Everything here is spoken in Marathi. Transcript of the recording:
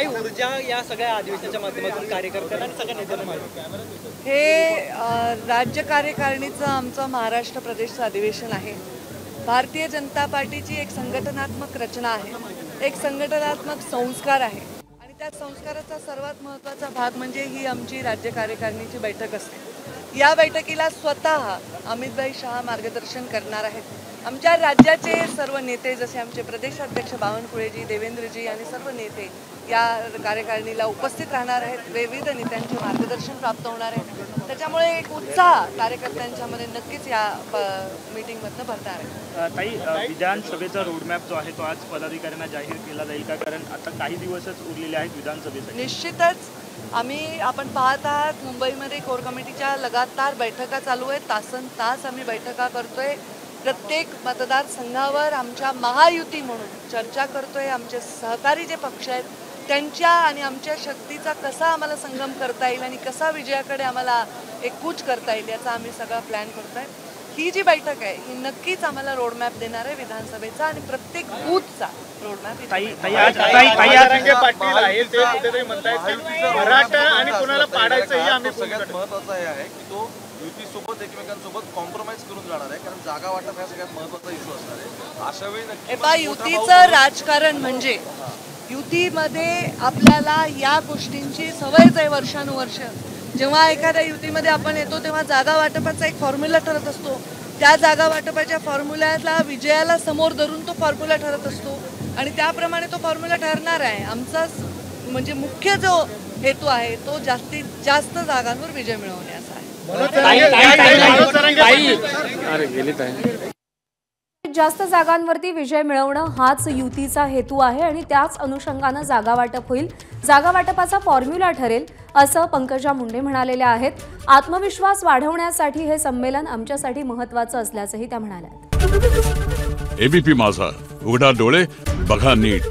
काही ऊर्जा या सगळ्या अधिवेशनाच्या माध्यमातून कार्यकर्त्यांना आणि सगळ्या नेत्यांना माहिती हे राज्य कार्यकारिणीचं आमचं महाराष्ट्र प्रदेशचं अधिवेशन आहे। भारतीय जनता पार्टीची एक संघटनात्मक रचना आहे, एक संघटनात्मक संस्कार आहे आणि त्या संस्काराचा सर्वात महत्त्वाचा भाग म्हणजे ही आमची राज्य कार्यकारिणीची बैठक असते। या बैठकीला स्वतः अमितभाई शहा मार्गदर्शन करणार आहेत। आमच्या राज्याचे सर्व नेते जसे आमचे प्रदेशाध्यक्ष बावनकुळेजी, देवेंद्रजी आणि सर्व नेते या कार्यकारिणीला उपस्थित राहणार आहेत। विविध नेत्यांचे मार्गदर्शन प्राप्त होणार आहे, त्याच्यामुळे एक उत्साह कार्यकर्त्यांच्यामध्ये नक्कीच या मीटिंगमधनं भरणार आहे। ताई, विधानसभेचा रोडमॅप जो आहे तो आज पदाधिकाऱ्यांना जाहीर केला जाईल का? कारण आता काही दिवसच उरलेले आहेत विधानसभेसाठी। निश्चितच आपण पाहत आहात मुंबईमध्ये कोर कमिटीच्या लगातार बैठका चालू आहेत, तासन तास आम्ही बैठका करतोय। प्रत्येक मतदारसंघावर आमच्या महायुती म्हणून चर्चा करतोय। आमचे सहकारी जे पक्ष आहेत त्यांच्या आणि आमच्या शक्तीचा कसा आम्हाला संगम करता येईल आणि कसा विजयाकडे आम्हाला एक कूच करता येईल याचा आम्ही सगळा प्लॅन करतोय। ही जी बैठक आहे ही नक्कीच आम्हाला रोडमॅप देणार आहे विधानसभेचा आणि प्रत्येक बूथचा रोडमॅप। पाटील आहेत ते कुठेतरी म्हणतायत मराठा आणि कोणाला पाडायचं हे आम्ही सगळ्यात महत्त्वाचं आहे की तो युती सोबत एकमेकांसोबत कॉम्प्रोमाइज करून जाणार आहे, कारण जागा वाटप हा सगळ्यात महत्त्वाचा इश्यू असणार आहे। अशा वेळी नक्की युतीचं राजकारण म्हणजे युतीमध्ये आपल्याला या गोष्टींची सवयच आहे वर्षानुवर्ष। जेव्हा एखाद्या युतीमध्ये आपण येतो तेव्हा जागा वाटपाचा एक फॉर्म्युला ठरत असतो, त्या जागा वाटपाच्या फॉर्म्युल्याला विजयाला समोर धरून तो फॉर्म्युला ठरत असतो आणि त्याप्रमाणे तो फॉर्म्युला ठरणार आहे। आमचा म्हणजे मुख्य जो हेतू आहे तो जास्तीत जास्त जागांवर विजय मिळवण्याचा आहे। जास्त जागांवरती विजय मिळवणं हाच युतीचा हेतू आहे आणि त्याच अनुषंगानं जागा वाटप होईल, जागा वाटपाचा फॉर्म्युला ठरेल असं पंकजा मुंडे म्हणालेल्या आहेत। आत्मविश्वास वाढवण्यासाठी हे संमेलन आमच्यासाठी महत्त्वाचं असल्याचंही त्या म्हणाल्या। एबीपी माझा, उघडा डोळे बघा नीट।